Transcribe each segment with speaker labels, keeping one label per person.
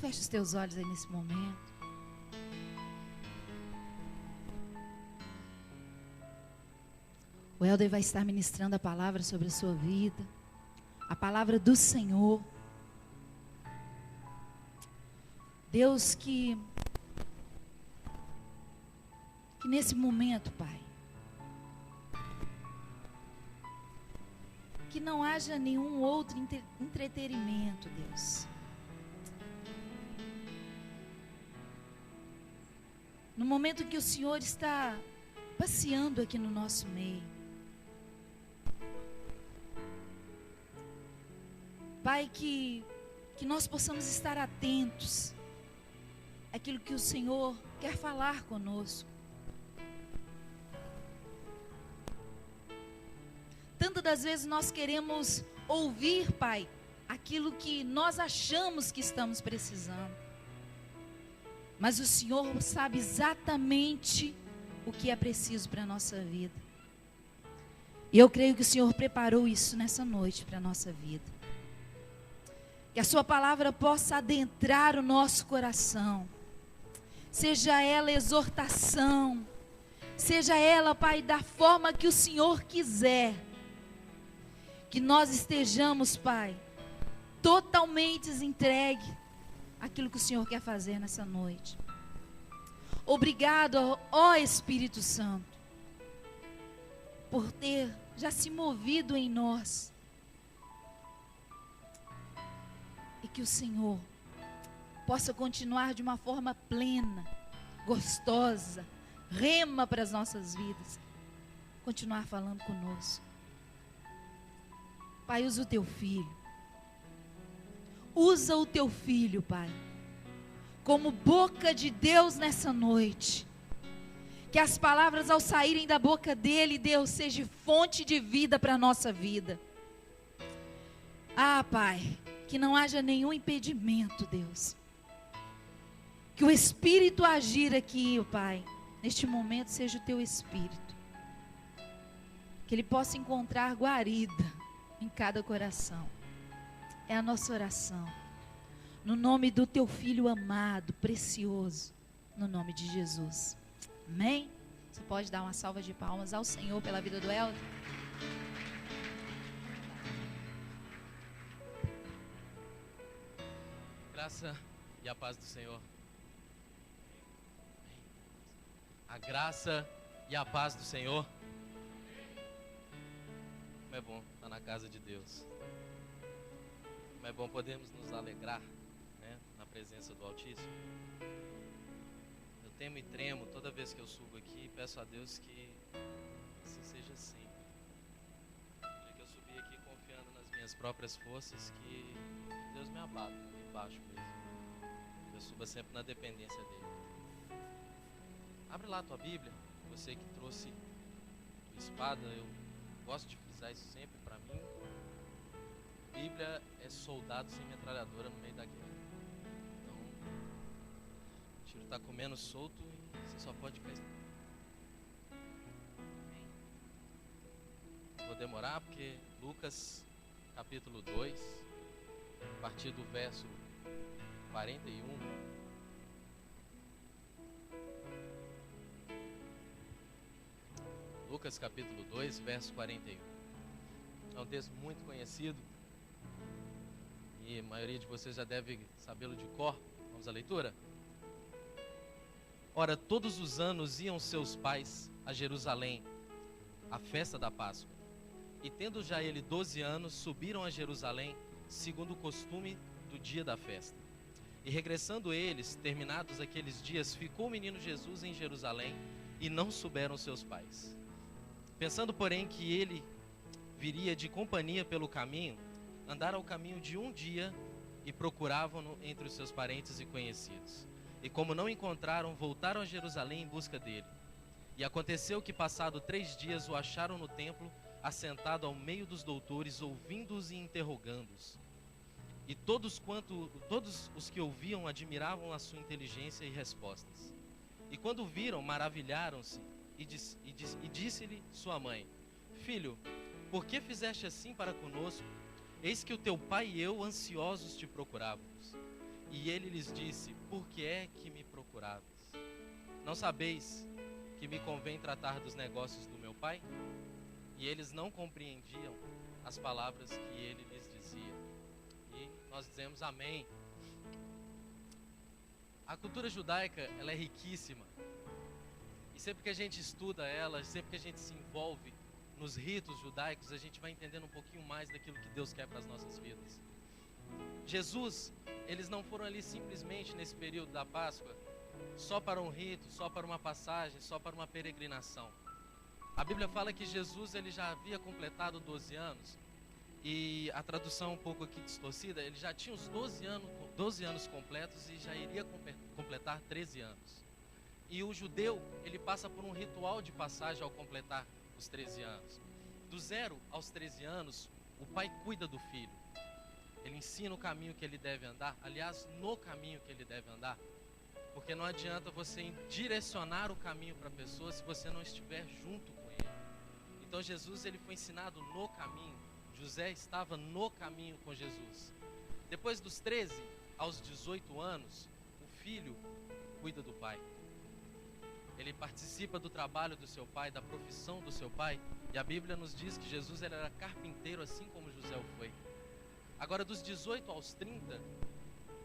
Speaker 1: Feche os teus olhos aí nesse momento. O Helder vai estar ministrando a palavra sobre a sua vida, a palavra do Senhor. Deus, que nesse momento, Pai, que não haja nenhum outro entretenimento, Deus. No momento que o Senhor está passeando aqui no nosso meio, Pai, que nós possamos estar atentos àquilo que o Senhor quer falar conosco. Tantas das vezes nós queremos ouvir, Pai, aquilo que nós achamos que estamos precisando. Mas o Senhor sabe exatamente o que é preciso para a nossa vida. E eu creio que o Senhor preparou isso nessa noite para a nossa vida. Que a sua palavra possa adentrar o nosso coração. Seja ela exortação. Seja ela, Pai, da forma que o Senhor quiser. Que nós estejamos, Pai, totalmente entregue àquilo que o Senhor quer fazer nessa noite. Obrigado, ó Espírito Santo, por ter já se movido em nós. E que o Senhor possa continuar de uma forma plena, gostosa, rema para as nossas vidas. Continuar falando conosco. Pai, usa o teu filho. Usa o teu filho, Pai, como boca de Deus nessa noite. Que as palavras ao saírem da boca dele, Deus, seja fonte de vida para a nossa vida. Ah, Pai, que não haja nenhum impedimento, Deus. Que o Espírito agir aqui, Pai, neste momento seja o teu Espírito. Que ele possa encontrar guarida em cada coração. É a nossa oração. No nome do teu Filho amado, precioso. No nome de Jesus. Amém? Você pode dar uma salva de palmas ao Senhor pela vida do Helder?
Speaker 2: Graça e a paz do Senhor. A graça e a paz do Senhor. Como é bom estar na casa de Deus. Como é bom podermos nos alegrar, né, na presença do Altíssimo. Eu temo e tremo toda vez que eu subo aqui e peço a Deus que assim seja sempre. Que eu subi aqui confiando nas minhas próprias forças, que Deus me abata embaixo mesmo. Eu suba sempre na dependência dele. Abre lá a tua Bíblia, você que trouxe tua espada. Eu gosto de frisar isso sempre para mim. Bíblia é soldado sem metralhadora no meio da guerra. Então, o tiro está comendo solto e você só pode cair. Vou demorar porque Lucas capítulo 2, a partir do verso 41. Lucas capítulo 2, verso 41. É um texto muito conhecido e a maioria de vocês já deve sabê-lo de cor. Vamos à leitura? Ora, todos os anos iam seus pais a Jerusalém, à festa da Páscoa. E tendo já ele 12 anos, subiram a Jerusalém, segundo o costume do dia da festa. E regressando eles, terminados aqueles dias, ficou o menino Jesus em Jerusalém, e não souberam seus pais. Pensando, porém, que ele viria de companhia pelo caminho, andaram ao caminho de um dia e procuravam-no entre os seus parentes e conhecidos. E como não encontraram, voltaram a Jerusalém em busca dele. E aconteceu que, passado 3 dias, o acharam no templo, assentado ao meio dos doutores, ouvindo-os e interrogando-os. E todos os que ouviam admiravam a sua inteligência e respostas. E quando viram, maravilharam-se, e disse-lhe sua mãe: Filho, por que fizeste assim para conosco? Eis que o teu pai e eu, ansiosos, te procurávamos. E ele lhes disse: por que é que me procuravas? Não sabeis que me convém tratar dos negócios do meu pai? E eles não compreendiam as palavras que ele lhes dizia. E nós dizemos amém. A cultura judaica, ela é riquíssima. E sempre que a gente estuda ela, sempre que a gente se envolve nos ritos judaicos, a gente vai entendendo um pouquinho mais daquilo que Deus quer para as nossas vidas. Jesus, eles não foram ali simplesmente nesse período da Páscoa, só para um rito, só para uma passagem, só para uma peregrinação. A Bíblia fala que Jesus, ele já havia completado 12 anos, e a tradução um pouco aqui distorcida, ele já tinha os 12 anos completos e já iria completar 13 anos. E o judeu, ele passa por um ritual de passagem ao completar os 13 anos. Do 0 aos 13 anos, o pai cuida do filho. Ele ensina o caminho que ele deve andar, aliás, no caminho que ele deve andar. Porque não adianta você direcionar o caminho para a pessoa se você não estiver junto com ele. Então Jesus, ele foi ensinado no caminho. José estava no caminho com Jesus. Depois dos 13 aos 18 anos, o filho cuida do pai. Ele participa do trabalho do seu pai, da profissão do seu pai. E a Bíblia nos diz que Jesus, ele era carpinteiro, assim como José o foi. Agora, dos 18 aos 30,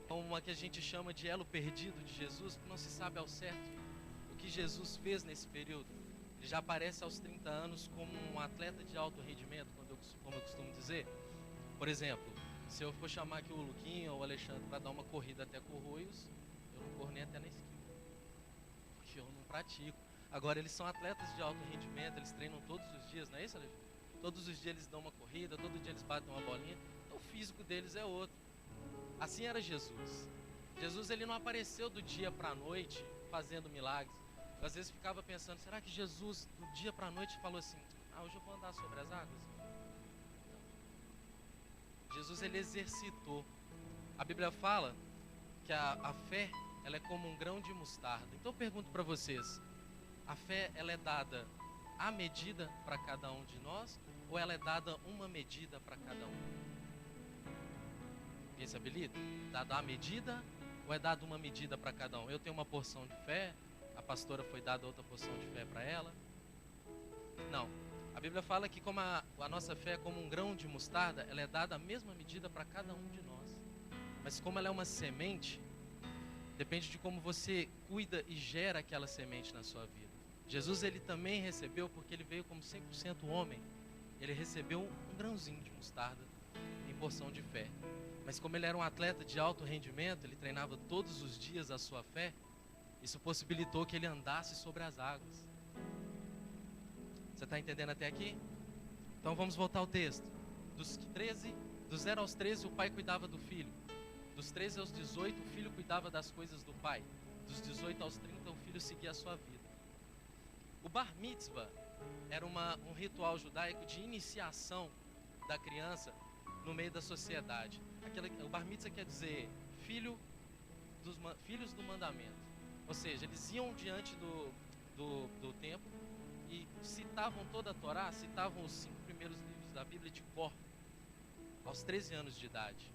Speaker 2: uma que a gente chama de elo perdido de Jesus, que não se sabe ao certo o que Jesus fez nesse período. Ele já aparece aos 30 anos como um atleta de alto rendimento, como eu costumo dizer. Por exemplo, se eu for chamar aqui o Luquinha ou o Alexandre para dar uma corrida até Corroios, eu não corro nem até na esquina, porque eu não pratico. Agora, eles são atletas de alto rendimento, eles treinam todos os dias, não é isso, Alexandre? Todos os dias eles dão uma corrida, todo dia eles batem uma bolinha, então o físico deles é outro. Assim era Jesus. Jesus, ele não apareceu do dia para a noite fazendo milagres. Eu, às vezes ficava pensando, será que Jesus do dia para a noite falou assim: hoje eu vou andar sobre as águas? Não. Jesus, ele exercitou. A Bíblia fala que a fé, ela é como um grão de mostarda. Então eu pergunto para vocês, a fé, ela é dada a medida para cada um de nós, ou ela é dada uma medida para cada um? Esse habilita? Dada a medida, ou é dada uma medida para cada um? Eu tenho uma porção de fé, a pastora foi dada outra porção de fé para ela. Não. A Bíblia fala que como a nossa fé é como um grão de mostarda, ela é dada a mesma medida para cada um de nós. Mas como ela é uma semente, depende de como você cuida e gera aquela semente na sua vida. Jesus, ele também recebeu, porque ele veio como 100% homem, ele recebeu um grãozinho de mostarda em porção de fé. Mas como ele era um atleta de alto rendimento, ele treinava todos os dias a sua fé, isso possibilitou que ele andasse sobre as águas. Você está entendendo até aqui? Então vamos voltar ao texto. Do 0 aos 13, o pai cuidava do filho. Dos 13 aos 18, o filho cuidava das coisas do pai. Dos 18 aos 30, o filho seguia a sua vida. O bar mitzvah era um ritual judaico de iniciação da criança no meio da sociedade. O bar mitzvah quer dizer filhos do mandamento. Ou seja, eles iam diante do templo e citavam toda a Torá, citavam os 5 primeiros livros da Bíblia de cor, aos 13 anos de idade.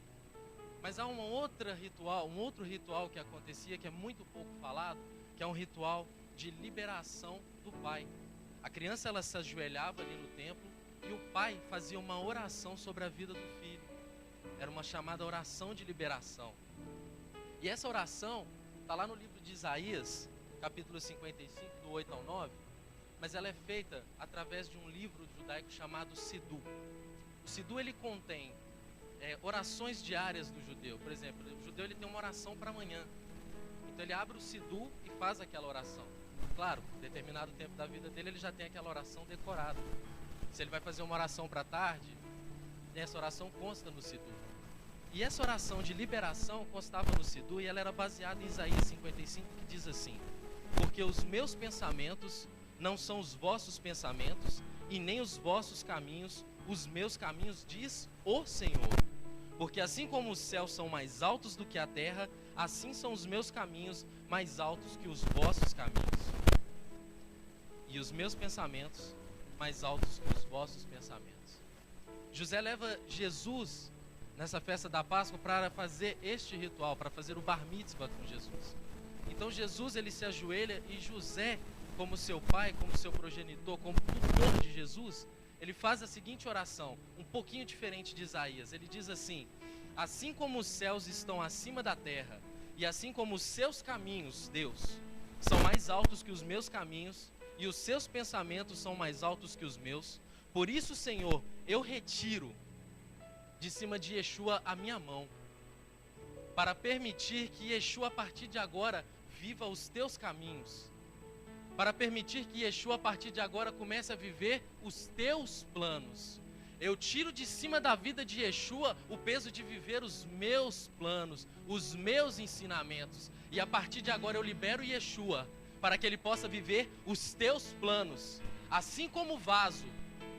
Speaker 2: Mas há um outro ritual que acontecia, que é muito pouco falado, que é um ritual de liberação do pai. A criança, ela se ajoelhava ali no templo e o pai fazia uma oração sobre a vida do filho. Era uma chamada oração de liberação. E essa oração está lá no livro de Isaías, capítulo 55, do 8 ao 9, mas ela é feita através de um livro judaico chamado Siddu. O Siddu, ele contém orações diárias do judeu. Por exemplo, o judeu, ele tem uma oração para amanhã. Então ele abre o Siddu e faz aquela oração. Claro, em determinado tempo da vida dele, ele já tem aquela oração decorada. Se ele vai fazer uma oração para tarde, essa oração consta no Siddu. E essa oração de liberação constava no Siddu e ela era baseada em Isaías 55, que diz assim: porque os meus pensamentos não são os vossos pensamentos, e nem os vossos caminhos, os meus caminhos, diz o Senhor. Porque assim como os céus são mais altos do que a terra, assim são os meus caminhos mais altos que os vossos caminhos, e os meus pensamentos mais altos que os vossos pensamentos. José leva Jesus nessa festa da Páscoa para fazer este ritual, para fazer o bar mitzvah com Jesus. Então Jesus, ele se ajoelha e José, como seu pai, como seu progenitor, como tutor de Jesus, ele faz a seguinte oração, um pouquinho diferente de Isaías. Ele diz assim: assim como os céus estão acima da terra, e assim como os seus caminhos, Deus, são mais altos que os meus caminhos, e os seus pensamentos são mais altos que os meus, por isso, Senhor, eu retiro de cima de Yeshua a minha mão, para permitir que Yeshua a partir de agora viva os teus caminhos, para permitir que Yeshua a partir de agora comece a viver os teus planos. Eu tiro de cima da vida de Yeshua o peso de viver os meus planos, os meus ensinamentos, e a partir de agora eu libero Yeshua para que ele possa viver os teus planos. Assim como o vaso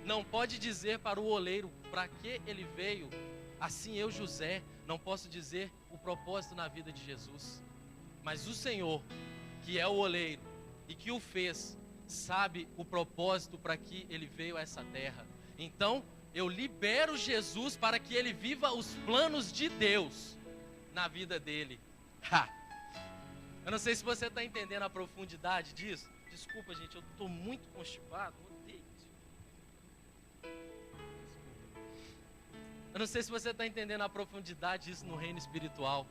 Speaker 2: não pode dizer para o oleiro para que ele veio, assim eu, José, não posso dizer o propósito na vida de Jesus. Mas o Senhor, que é o oleiro e que o fez, sabe o propósito para que ele veio a essa terra. Então, eu libero Jesus para que ele viva os planos de Deus na vida dele. Eu não sei se você está entendendo a profundidade disso. Desculpa, gente, eu estou muito constipado. Eu não sei se você está entendendo a profundidade disso no reino espiritual.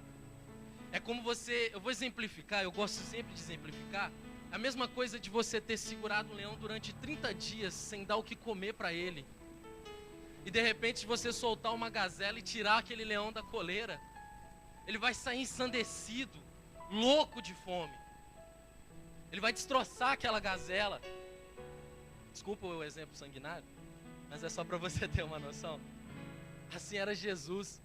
Speaker 2: É como eu vou exemplificar, eu gosto sempre de exemplificar. A mesma coisa de você ter segurado um leão durante 30 dias sem dar o que comer para ele. E de repente você soltar uma gazela e tirar aquele leão da coleira. Ele vai sair ensandecido, louco de fome. Ele vai destroçar aquela gazela. Desculpa o exemplo sanguinário, mas é só para você ter uma noção. Assim era Jesus.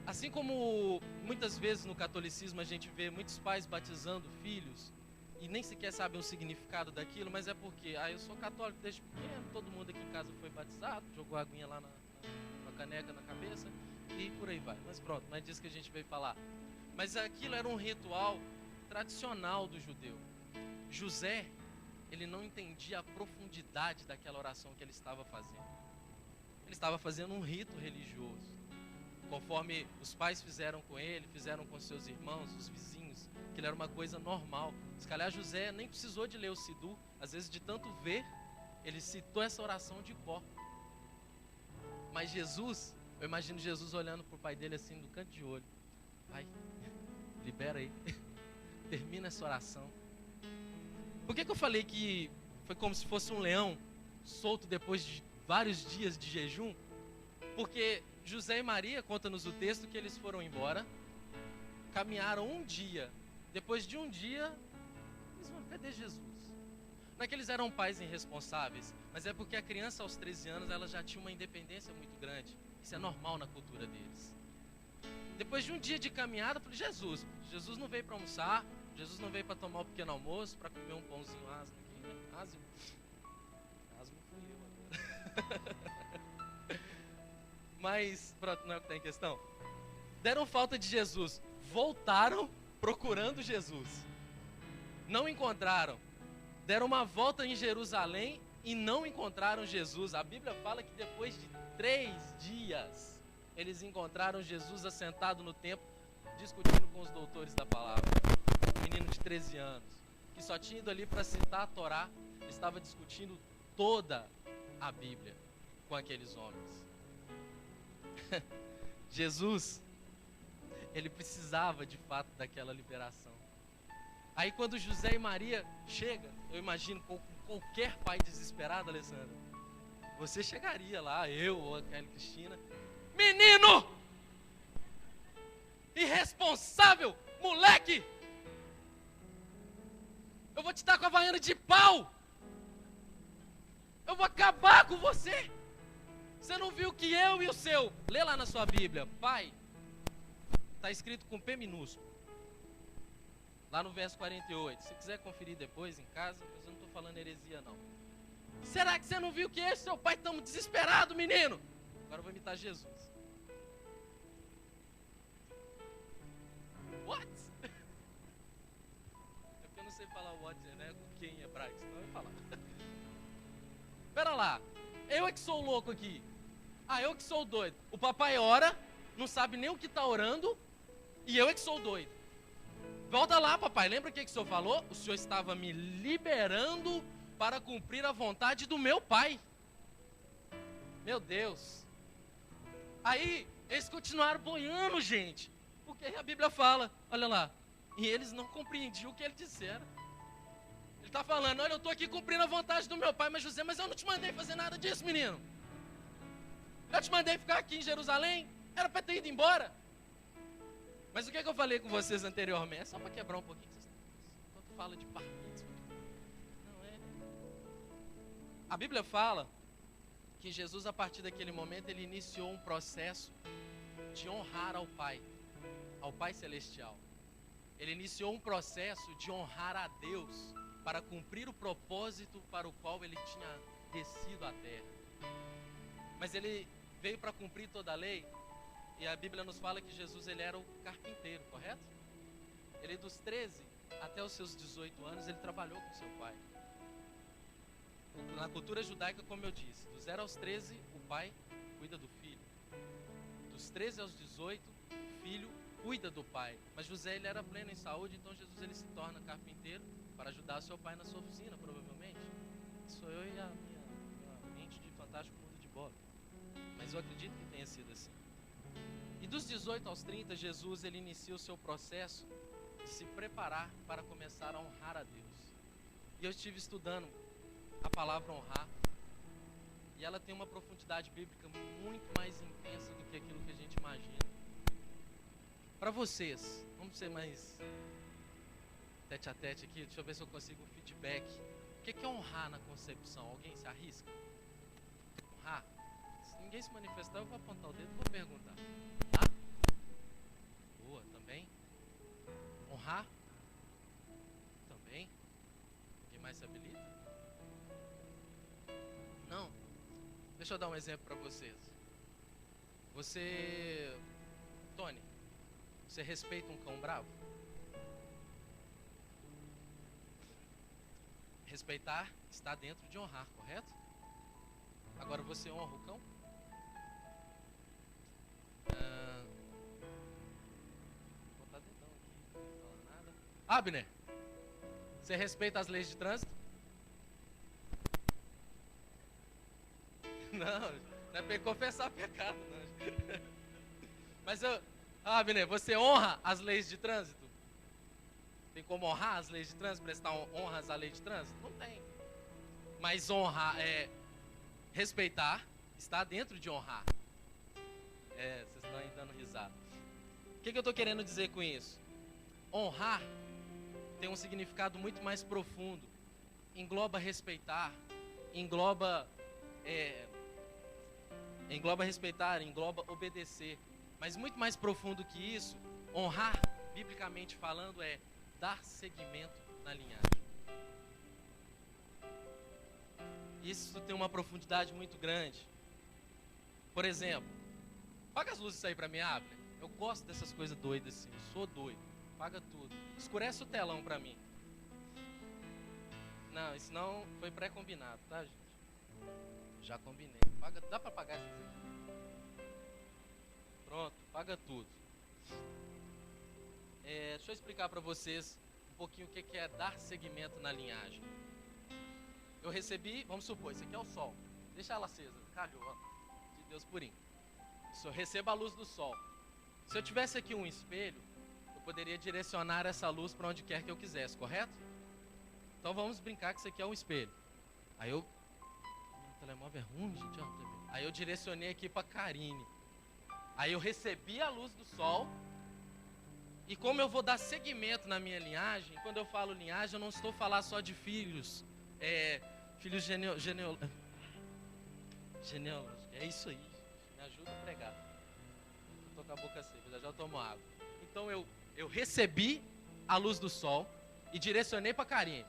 Speaker 2: Assim como muitas vezes no catolicismo a gente vê muitos pais batizando filhos e nem sequer sabem o significado daquilo, mas é porque, eu sou católico desde pequeno, todo mundo aqui em casa foi batizado, jogou a aguinha lá na caneca na cabeça e por aí vai. Mas pronto, não é disso que a gente veio falar. Mas aquilo era um ritual tradicional do judeu. José, ele não entendia a profundidade daquela oração que ele estava fazendo. Ele estava fazendo um rito religioso, conforme os pais fizeram com ele, fizeram com seus irmãos, os vizinhos, que ele era uma coisa normal. Se calhar José nem precisou de ler o Sidu, às vezes de tanto ver, ele citou essa oração de cor. Mas Jesus, eu imagino Jesus olhando para o pai dele assim, do canto de olho: pai, libera aí, termina essa oração. Por que eu falei que foi como se fosse um leão solto depois de vários dias de jejum? Porque José e Maria, conta-nos o texto, que eles foram embora, caminharam um dia. Depois de um dia, eles vão: cadê Jesus? Não é que eles eram pais irresponsáveis, mas é porque a criança aos 13 anos, ela já tinha uma independência muito grande. Isso é normal na cultura deles. Depois de um dia de caminhada, eu falei: Jesus não veio para almoçar, Jesus não veio para tomar um pequeno almoço, para comer um pãozinho asno aqui, né? Asno fui eu. Mas, pronto, não é o que está em questão. Deram falta de Jesus, voltaram procurando Jesus. Não encontraram. Deram uma volta em Jerusalém e não encontraram Jesus. A Bíblia fala que depois de 3 dias, eles encontraram Jesus assentado no templo, discutindo com os doutores da palavra. Um menino de 13 anos, que só tinha ido ali para citar a Torá, estava discutindo toda a Bíblia com aqueles homens. Jesus, ele precisava de fato daquela liberação. Aí quando José e Maria chegam, eu imagino com qualquer pai desesperado, Alessandra, você chegaria lá, eu ou a Kelly Cristina: menino! Irresponsável! Moleque! Eu vou te dar com a havaiana de pau! Eu vou acabar com você! Você não viu que eu e o seu... Lê lá na sua Bíblia. Pai, está escrito com P minúsculo. Lá no verso 48. Se quiser conferir depois em casa, mas eu não estou falando heresia não. Será que você não viu que eu e seu pai estamos desesperados, menino? Agora eu vou imitar Jesus. What? É porque eu não sei falar what, né? Com quem em hebraico, senão eu ia falar. Pera lá. Eu é que sou louco aqui. Ah, eu que sou o doido. O papai ora, não sabe nem o que está orando, e eu é que sou o doido. Volta lá, papai, lembra o que o senhor falou? O senhor estava me liberando para cumprir a vontade do meu pai. Meu Deus. Aí, eles continuaram boiando, gente. Porque a Bíblia fala, olha lá, e eles não compreendiam o que ele dissera. Ele está falando, olha, eu estou aqui cumprindo a vontade do meu pai, mas José, mas eu não te mandei fazer nada disso, menino. Eu te mandei ficar aqui em Jerusalém, era para ter ido embora. Mas o que eu falei com vocês anteriormente? É só para quebrar um pouquinho. Quando fala de parquinhos. Não é. A Bíblia fala que Jesus, a partir daquele momento, ele iniciou um processo de honrar ao Pai Celestial. Ele iniciou um processo de honrar a Deus para cumprir o propósito para o qual ele tinha descido à terra. Mas ele veio para cumprir toda a lei. E a Bíblia nos fala que Jesus, ele era o carpinteiro, correto? Ele dos 13 até os seus 18 anos, ele trabalhou com seu pai. Na cultura judaica, como eu disse, dos 0 aos 13, o pai cuida do filho. Dos 13 aos 18, o filho cuida do pai. Mas José, ele era pleno em saúde, então Jesus, ele se torna carpinteiro para ajudar seu pai na sua oficina, provavelmente. Sou eu e a minha mente de fantástico mundo de bola. Mas eu acredito que tenha sido assim. E dos 18 aos 30, Jesus, ele inicia o seu processo de se preparar para começar a honrar a Deus. E eu estive estudando a palavra honrar, e ela tem uma profundidade bíblica muito mais intensa do que aquilo que a gente imagina. Para vocês, vamos ser mais tete a tete aqui, deixa eu ver se eu consigo um feedback. O que é honrar na concepção? Alguém se arrisca? Honrar? Se ninguém se manifestar, eu vou apontar o dedo e vou perguntar. Tá? Boa, também? Honrar? Também? Alguém mais se habilita? Não? Deixa eu dar um exemplo para vocês. Tony, você respeita um cão bravo? Respeitar está dentro de honrar, correto? Agora você honra o cão? Vou botar dedão aqui, não vou falar nada. Abner, você respeita as leis de trânsito? Não é para confessar pecado, não. Mas Abner, você honra as leis de trânsito? Tem como honrar as leis de trânsito, prestar honras à lei de trânsito? Não tem. Mas honrar respeitar está dentro de honrar. Vocês estão aí dando risada. O que eu estou querendo dizer com isso? Honrar tem um significado muito mais profundo. Engloba respeitar, engloba respeitar, engloba obedecer. Mas muito mais profundo que isso, honrar, biblicamente falando, é dar seguimento na linhagem. Isso tem uma profundidade muito grande. Por exemplo, apaga as luzes aí pra mim, Abner. Eu gosto dessas coisas doidas assim, eu sou doido. Apaga tudo. Escurece o telão pra mim. Não, isso não foi pré-combinado, tá, gente? Já combinei. Dá pra apagar isso aqui? Pronto, apaga tudo. Deixa eu explicar pra vocês um pouquinho o que é dar seguimento na linhagem. Eu recebi, vamos supor, esse aqui é o sol. Deixa ela acesa, calhou, ó, de Deus purinho. Se eu recebo a luz do sol. Se eu tivesse aqui um espelho, eu poderia direcionar essa luz para onde quer que eu quisesse, correto? Então vamos brincar que isso aqui é um espelho. Aí o telemóvel é ruim, gente. Aí eu direcionei aqui para Karine. Aí eu recebi a luz do sol. E como eu vou dar seguimento na minha linhagem, quando eu falo linhagem, eu não estou falando só de filhos. Filhos genealógicos. É isso aí. Me ajuda a pregar. Eu tô com a boca seca, já tomo água. Então eu recebi a luz do sol e direcionei para Karine.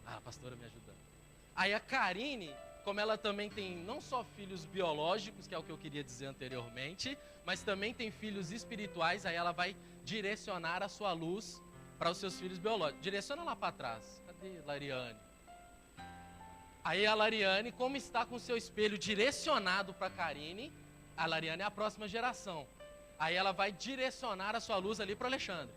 Speaker 2: A pastora me ajudando. Aí a Karine, como ela também tem não só filhos biológicos, que é o que eu queria dizer anteriormente, mas também tem filhos espirituais, aí ela vai direcionar a sua luz para os seus filhos biológicos. Direciona lá para trás. Cadê Lariane? Aí a Lariane, como está com seu espelho direcionado para a Karine, a Lariane é a próxima geração. Aí ela vai direcionar a sua luz ali para o Alexandre.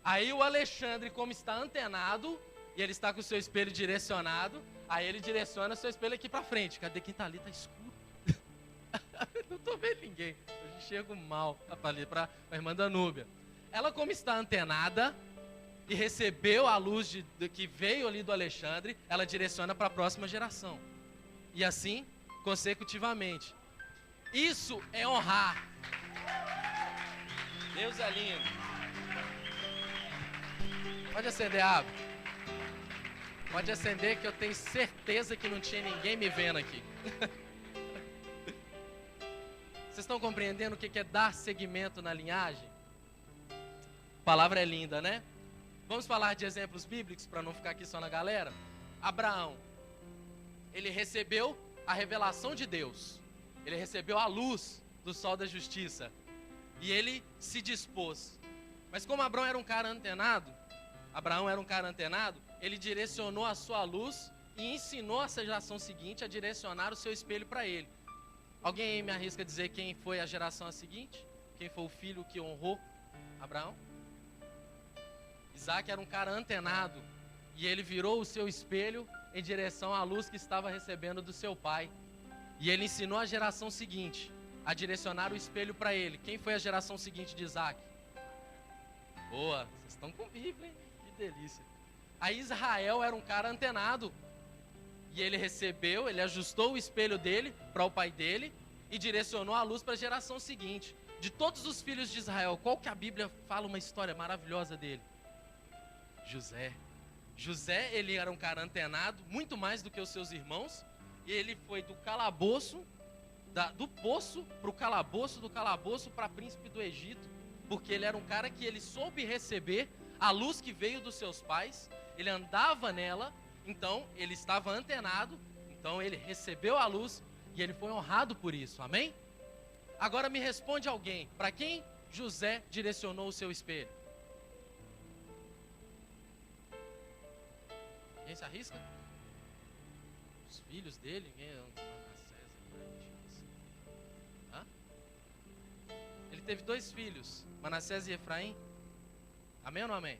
Speaker 2: Aí o Alexandre, como está antenado, e ele está com o seu espelho direcionado, aí ele direciona o seu espelho aqui para frente. Cadê quem está ali? Está escuro. Não estou vendo ninguém. Eu enxergo mal. Ali para a irmã Danúbia. Ela, como está antenada e recebeu a luz que veio ali do Alexandre, ela direciona para a próxima geração. E assim, consecutivamente. Isso é honrar. Deus é lindo. Pode acender a água. Pode acender, que eu tenho certeza que não tinha ninguém me vendo aqui. Vocês estão compreendendo o que é dar seguimento na linhagem? A palavra é linda, né? Vamos falar de exemplos bíblicos para não ficar aqui só na galera? Abraão, ele recebeu a revelação de Deus. Ele recebeu a luz do sol da justiça. E ele se dispôs. Mas como Abraão era um cara antenado, ele direcionou a sua luz e ensinou a geração seguinte a direcionar o seu espelho para ele. Alguém me arrisca dizer quem foi a geração a seguinte? Quem foi o filho que honrou Abraão? Isaac era um cara antenado e ele virou o seu espelho em direção à luz que estava recebendo do seu pai. E ele ensinou a geração seguinte a direcionar o espelho para ele. Quem foi a geração seguinte de Isaac? Boa, vocês estão com Bíblia, hein? Que delícia. Aí Israel era um cara antenado. E ele ele ajustou o espelho dele para o pai dele e direcionou a luz para a geração seguinte. De todos os filhos de Israel, qual que a Bíblia fala uma história maravilhosa dele? José. José, ele era um cara antenado, muito mais do que os seus irmãos. E ele foi do calabouço, do poço para o calabouço, do calabouço para príncipe do Egito. Porque ele era um cara que ele soube receber a luz que veio dos seus pais. Ele andava nela. Então, ele estava antenado, então ele recebeu a luz e ele foi honrado por isso, amém? Agora me responde alguém, para quem José direcionou o seu espelho? Quem se arrisca? Os filhos dele? Ele teve 2 filhos, Manassés e Efraim. Amém ou não amém?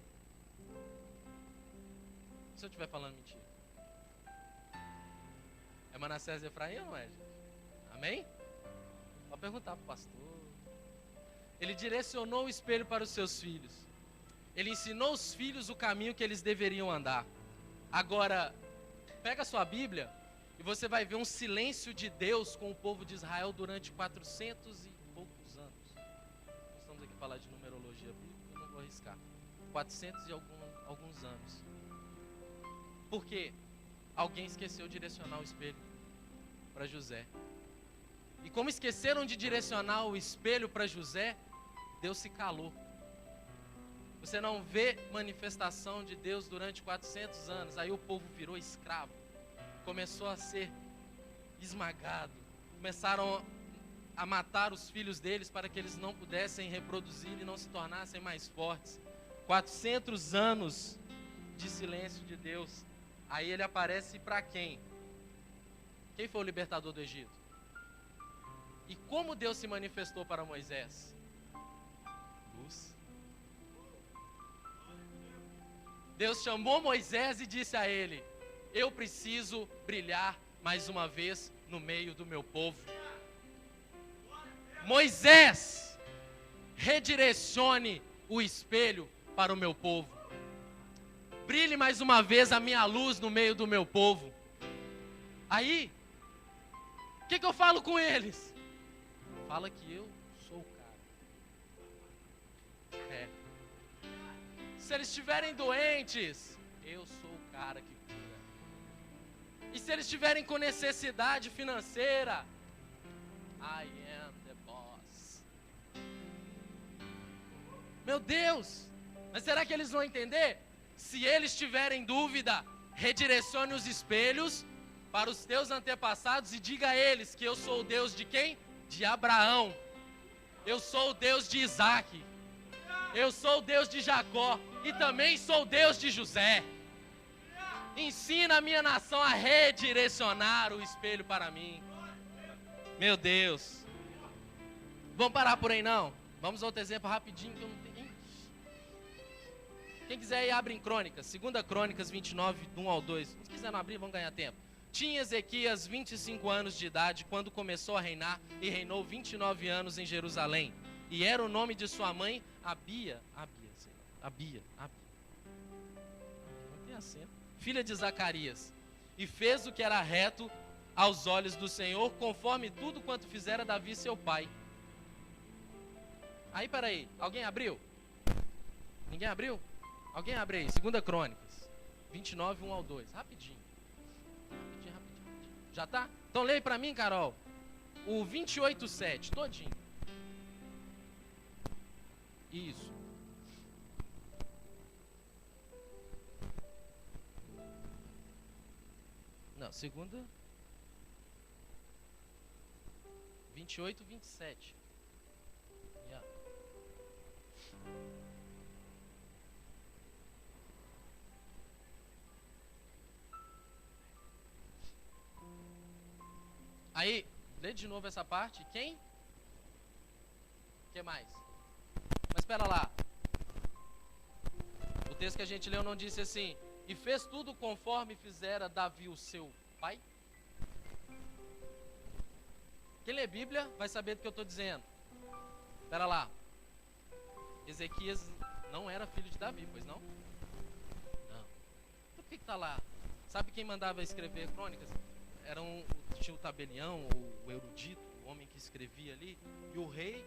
Speaker 2: Se eu estiver falando mentira. É Manassés e Efraim ou não é, gente? Amém? Vou perguntar para o pastor. Ele direcionou o espelho para os seus filhos. Ele ensinou os filhos o caminho que eles deveriam andar. Agora, pega a sua Bíblia e você vai ver um silêncio de Deus com o povo de Israel durante 400 e poucos anos. Nós estamos aqui para falar de numerologia bíblica, eu não vou arriscar. 400 e alguns anos. Porque alguém esqueceu de direcionar o espelho para José. E como esqueceram de direcionar o espelho para José, Deus se calou. Você não vê manifestação de Deus durante 400 anos. Aí o povo virou escravo. Começou a ser esmagado. Começaram a matar os filhos deles para que eles não pudessem reproduzir e não se tornassem mais fortes. 400 anos de silêncio de Deus. Aí ele aparece para quem? Quem foi o libertador do Egito? E como Deus se manifestou para Moisés? Luz. Deus chamou Moisés e disse a ele: eu preciso brilhar mais uma vez no meio do meu povo. Moisés, redirecione o espelho para o meu povo. Brilhe mais uma vez a minha luz no meio do meu povo. Aí, o que eu falo com eles? Fala que eu sou o cara. Se eles estiverem doentes, eu sou o cara que cura. E se eles estiverem com necessidade financeira, I am the boss. Meu Deus, mas será que eles vão entender? Se eles tiverem dúvida, redirecione os espelhos para os teus antepassados e diga a eles que eu sou o Deus de quem? De Abraão. Eu sou o Deus de Isaac. Eu sou o Deus de Jacó. E também sou o Deus de José. Ensina a minha nação a redirecionar o espelho para mim. Meu Deus. Vamos parar por aí não? Vamos a outro exemplo rapidinho que eu não tenho. Quem quiser aí abre em Crônicas, 2 Crônicas 29, do 1 ao 2. Se quiser não abrir, vamos ganhar tempo. Tinha Ezequias 25 anos de idade quando começou a reinar e reinou 29 anos em Jerusalém. E era o nome de sua mãe Abia, não tem acento, filha de Zacarias. E fez o que era reto aos olhos do Senhor, conforme tudo quanto fizera Davi seu pai. Aí, peraí, alguém abriu? Ninguém abriu? Alguém abre aí, 2 Crônicas 29, 1 ao 2, rapidinho. Já tá? Então leia para mim, Carol, o 28:7, todinho. Isso. Não, segunda 28, 27. Yeah. Aí, lê de novo essa parte. Quem? O que mais? Mas espera lá. O texto que a gente leu não disse assim: e fez tudo conforme fizera Davi o seu pai? Quem lê Bíblia vai saber do que eu estou dizendo. Espera lá. Ezequias não era filho de Davi, pois não? Não. Então por que está lá? Sabe quem mandava escrever crônicas? Tinha o tabelião, ou o erudito, o homem que escrevia ali. E o rei,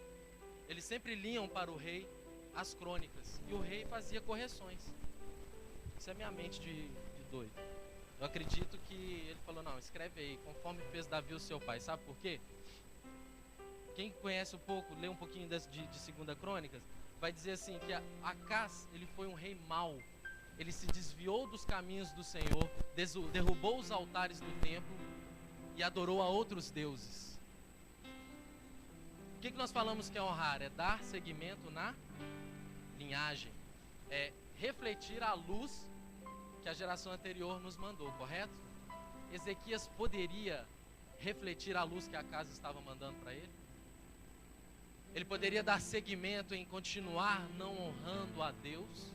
Speaker 2: eles sempre liam para o rei as crônicas. E o rei fazia correções. Isso é minha mente de doido. Eu acredito que ele falou, não, escreve aí, conforme fez Davi o seu pai. Sabe por quê? Quem conhece um pouco, lê um pouquinho de 2 Crônicas, vai dizer assim, que Acás, ele foi um rei mau. Ele se desviou dos caminhos do Senhor, derrubou os altares do templo e adorou a outros deuses. O que nós falamos que é honrar? É dar seguimento na linhagem. É refletir a luz que a geração anterior nos mandou, correto? Ezequias poderia refletir a luz que Acás estava mandando para ele? Ele poderia dar seguimento em continuar não honrando a Deus?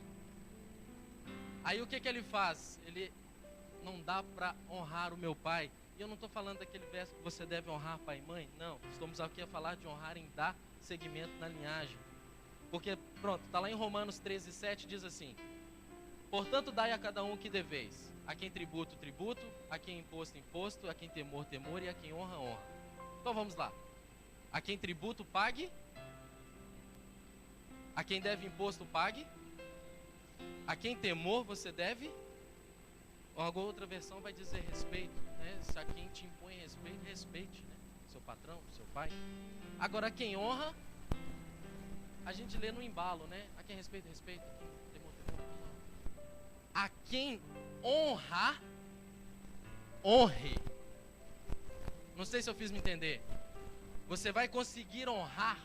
Speaker 2: Aí o que ele faz? Ele não dá para honrar o meu pai. E eu não estou falando daquele verso que você deve honrar pai e mãe. Não, estamos aqui a falar de honrar em dar seguimento na linhagem. Porque, pronto, está lá em Romanos 13:7, diz assim: portanto, dai a cada um o que deveis. A quem tributo, tributo. A quem imposto, imposto. A quem temor, temor. E a quem honra, honra. Então vamos lá. A quem tributo, pague. A quem deve imposto, pague. A quem temor, você deve. Ou alguma outra versão vai dizer respeito, né? Se a quem te impõe respeito, respeite, né? Seu patrão, seu pai. Agora, a quem honra, a gente lê no embalo, né? A quem respeita, respeita. A quem temor, temor. A quem honra, honre. Não sei se eu fiz me entender. Você vai conseguir honrar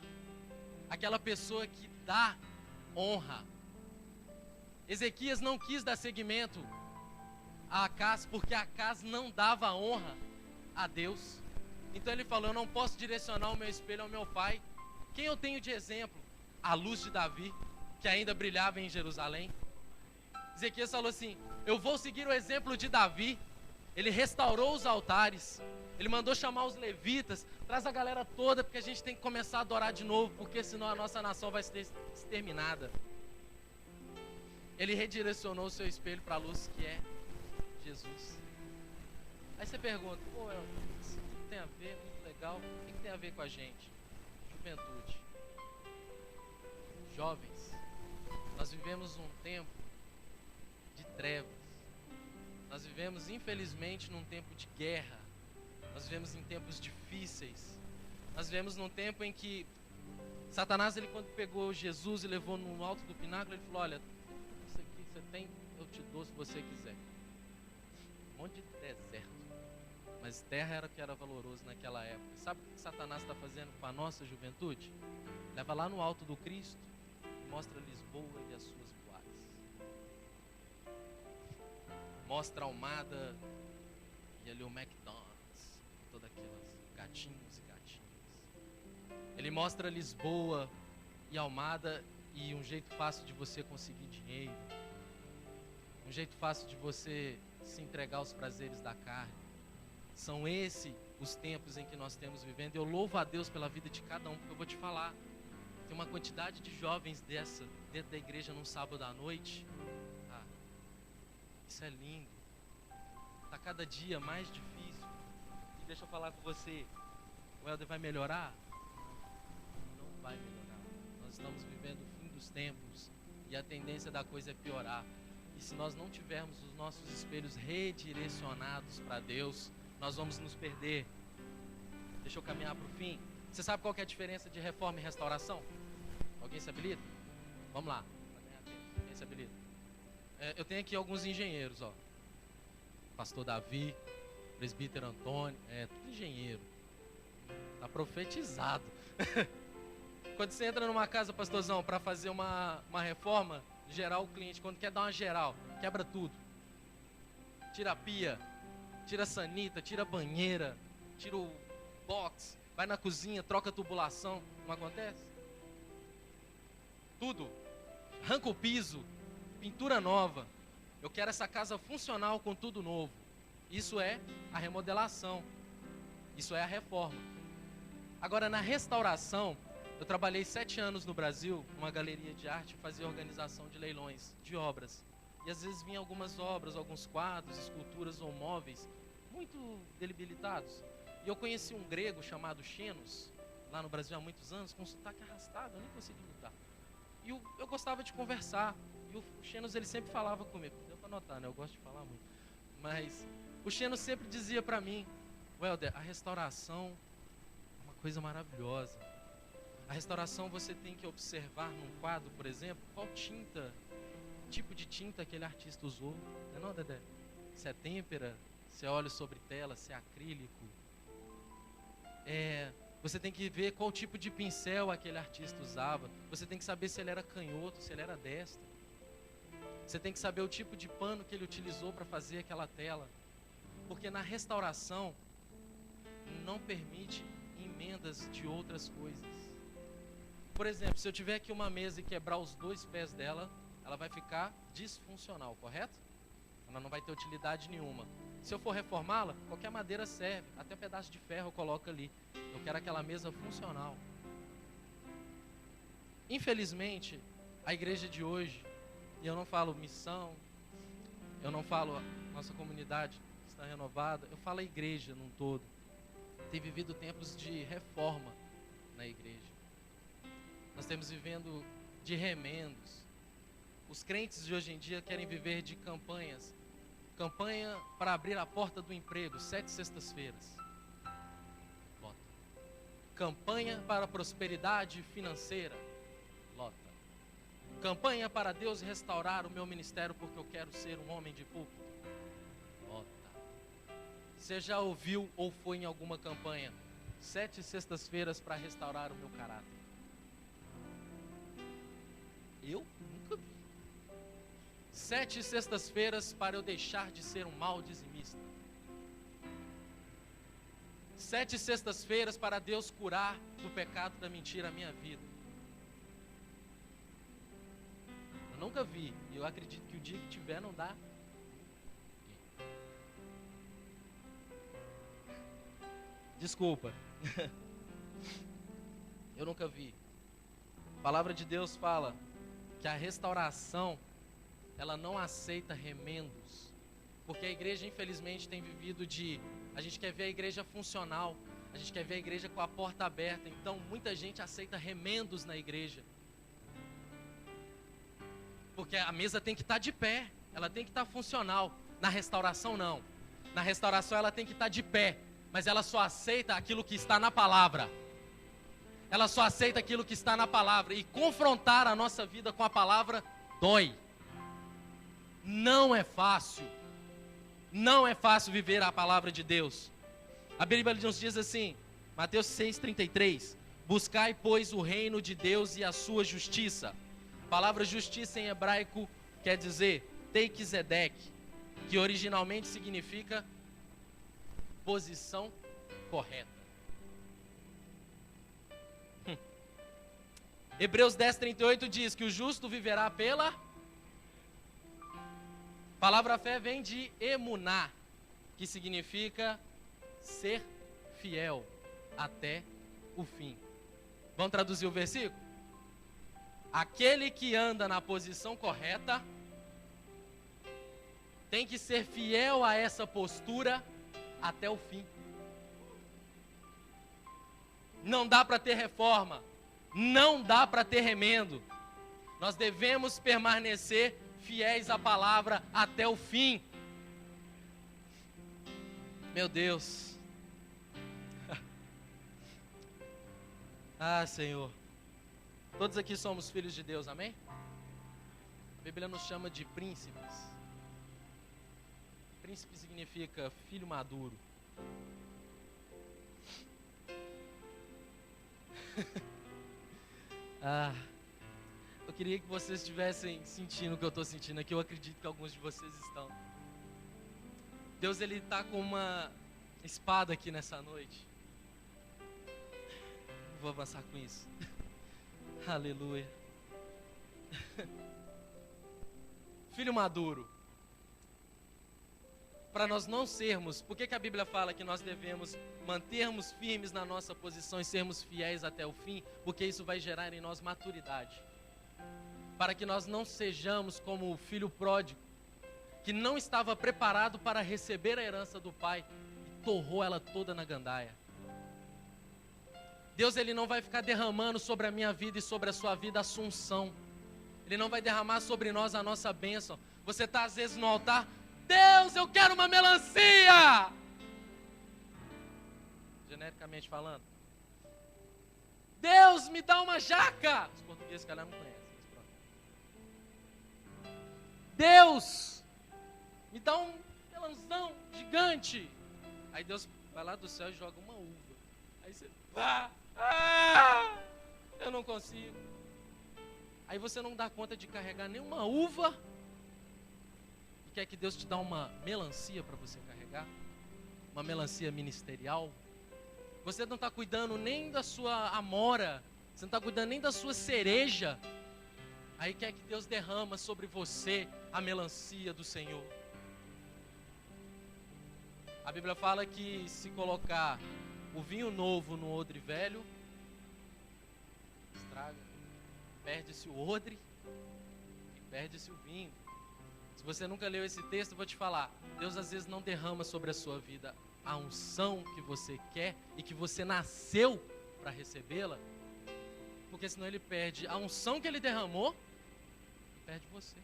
Speaker 2: aquela pessoa que dá honra. Ezequias não quis dar seguimento a Acás, porque Acás não dava honra a Deus. Então ele falou, eu não posso direcionar o meu espelho ao meu pai. Quem eu tenho de exemplo? A luz de Davi, que ainda brilhava em Jerusalém. Ezequias falou assim, eu vou seguir o exemplo de Davi. Ele restaurou os altares, ele mandou chamar os levitas, traz a galera toda, porque a gente tem que começar a adorar de novo, porque senão a nossa nação vai ser exterminada. Ele redirecionou o seu espelho para a luz que é Jesus. Aí você pergunta, pô, isso tem a ver, muito legal, o que tem a ver com a gente? Juventude. Jovens, nós vivemos um tempo de trevas. Nós vivemos, infelizmente, num tempo de guerra. Nós vivemos em tempos difíceis. Nós vivemos num tempo em que Satanás, ele quando pegou Jesus e levou no alto do pináculo, ele falou, olha, isso aqui que você tem, eu te dou se você quiser. Um monte de deserto. Mas terra era o que era valoroso naquela época. Sabe o que Satanás está fazendo com a nossa juventude? Leva lá no alto do Cristo e mostra Lisboa e as suas boates. mostra a Almada e ali o McDonald's, todas aquelas gatinhos e gatinhas. Ele mostra Lisboa e Almada e um jeito fácil de você conseguir dinheiro, um jeito fácil de você se entregar aos prazeres da carne. São esses os tempos em que nós temos vivendo. Eu louvo a Deus pela vida de cada um, porque eu vou te falar, tem uma quantidade de jovens dessa dentro da igreja num sábado à noite. Isso é lindo. Está cada dia mais difícil. E deixa eu falar com você, o Helder vai melhorar? Não vai melhorar. Nós estamos vivendo o fim dos tempos e a tendência da coisa é piorar. E se nós não tivermos os nossos espelhos redirecionados para Deus, nós vamos nos perder. Deixa eu caminhar para o fim. Você sabe qual que é a diferença de reforma e restauração? Alguém se habilita? Vamos lá. Alguém se habilita? Eu tenho aqui alguns engenheiros, ó. Pastor Davi, presbítero Antônio, tudo engenheiro. Tá profetizado. Quando você entra numa casa, pastorzão, para fazer uma reforma, geral, o cliente, quando quer dar uma geral, quebra tudo. Tira a pia, tira a sanita, tira a banheira, tira o box, vai na cozinha, troca a tubulação. Não acontece? Tudo. Arranca o piso, pintura nova. Eu quero essa casa funcional com tudo novo. Isso é a remodelação. Isso é a reforma. Agora, na restauração, eu trabalhei 7 anos no Brasil, numa galeria de arte, fazia organização de leilões, de obras. E às vezes vinham algumas obras, alguns quadros, esculturas ou móveis, muito debilitados. E eu conheci um grego chamado Xenos, lá no Brasil há muitos anos, com sotaque arrastado, eu nem consegui lutar. E eu gostava de conversar. E o Xenos, ele sempre falava comigo. Deu para notar, né? Eu gosto de falar muito. Mas o Xenos sempre dizia para mim, Helder, a restauração é uma coisa maravilhosa. A restauração você tem que observar num quadro, por exemplo, qual tipo de tinta aquele artista usou. Não é não, Dedé? Se é têmpera, se é óleo sobre tela, se é acrílico. Você tem que ver qual tipo de pincel aquele artista usava. Você tem que saber se ele era canhoto, se ele era destro. Você tem que saber o tipo de pano que ele utilizou para fazer aquela tela. Porque na restauração não permite emendas de outras coisas. Por exemplo, se eu tiver aqui uma mesa e quebrar os 2 pés dela, ela vai ficar disfuncional, correto? Ela não vai ter utilidade nenhuma. Se eu for reformá-la, qualquer madeira serve. Até um pedaço de ferro eu coloco ali. Eu quero aquela mesa funcional. Infelizmente, a igreja de hoje, e eu não falo missão, eu não falo nossa comunidade está renovada, eu falo a igreja num todo, tem vivido tempos de reforma na igreja. Nós estamos vivendo de remendos. Os crentes de hoje em dia querem viver de campanhas. Campanha para abrir a porta do emprego, 7 sextas-feiras. Lota. Campanha para a prosperidade financeira. Lota. Campanha para Deus restaurar o meu ministério porque eu quero ser um homem de púlpito. Lota. Você já ouviu ou foi em alguma campanha? 7 sextas-feiras para restaurar o meu caráter. Eu nunca vi. 7 sextas-feiras para eu deixar de ser um mau dizimista. 7 sextas-feiras para Deus curar do pecado da mentira a minha vida. Eu nunca vi. E eu acredito que o dia que tiver não dá. Desculpa. Eu nunca vi. A palavra de Deus fala que a restauração, ela não aceita remendos, porque a igreja infelizmente tem vivido a gente quer ver a igreja funcional, a gente quer ver a igreja com a porta aberta, então muita gente aceita remendos na igreja, porque a mesa tem que estar de pé, ela tem que estar funcional. Na restauração não, na restauração ela tem que estar de pé, mas ela só aceita aquilo que está na palavra. Ela só aceita aquilo que está na palavra. E confrontar a nossa vida com a palavra dói. Não é fácil. Não é fácil viver a palavra de Deus. A Bíblia nos diz assim, Mateus 6,33. Buscai, pois, o reino de Deus e a sua justiça. A palavra justiça em hebraico quer dizer Teiquizedek. que originalmente significa posição correta. Hebreus 10:38 diz que o justo viverá pela... A palavra fé vem de emuná, que significa ser fiel até o fim. Vamos traduzir o versículo? Aquele que anda na posição correta tem que ser fiel a essa postura até o fim. Não dá para ter reforma, não dá para ter remendo. Nós devemos permanecer fiéis à palavra até o fim. Meu Deus. Ah, Senhor. Todos aqui somos filhos de Deus, amém? A Bíblia nos chama de príncipes. Príncipe significa filho maduro. Eu queria que vocês estivessem sentindo o que eu estou sentindo aqui. Eu acredito que alguns de vocês estão. Deus, Ele está com uma espada aqui nessa noite. Vou avançar com isso. Aleluia. Filho maduro. Para nós não sermos, por que a Bíblia fala que nós devemos mantermos firmes na nossa posição e sermos fiéis até o fim? Porque isso vai gerar em nós maturidade. Para que nós não sejamos como o filho pródigo, que não estava preparado para receber a herança do pai e torrou ela toda na gandaia. Deus, Ele não vai ficar derramando sobre a minha vida e sobre a sua vida assunção. Ele não vai derramar sobre nós a nossa bênção. Você está às vezes no altar: Deus, eu quero uma melancia! Genericamente falando. Deus, me dá uma jaca! Os portugueses, calhar, não conhecem, mas pronto. Deus, me dá um melãozão gigante! Aí Deus vai lá do céu e joga uma uva. Aí você... eu não consigo. Aí você não dá conta de carregar nenhuma uva e quer que Deus te dá uma melancia para você carregar, uma melancia ministerial. Você não está cuidando nem da sua amora, você não está cuidando nem da sua cereja. Aí quer que Deus derrama sobre você a melancia do Senhor. A Bíblia fala que se colocar o vinho novo no odre velho, estraga, perde-se o odre e perde-se o vinho. Se você nunca leu esse texto, eu vou te falar: Deus às vezes não derrama sobre a sua vida a unção que você quer e que você nasceu para recebê-la, porque senão Ele perde a unção que Ele derramou e perde você.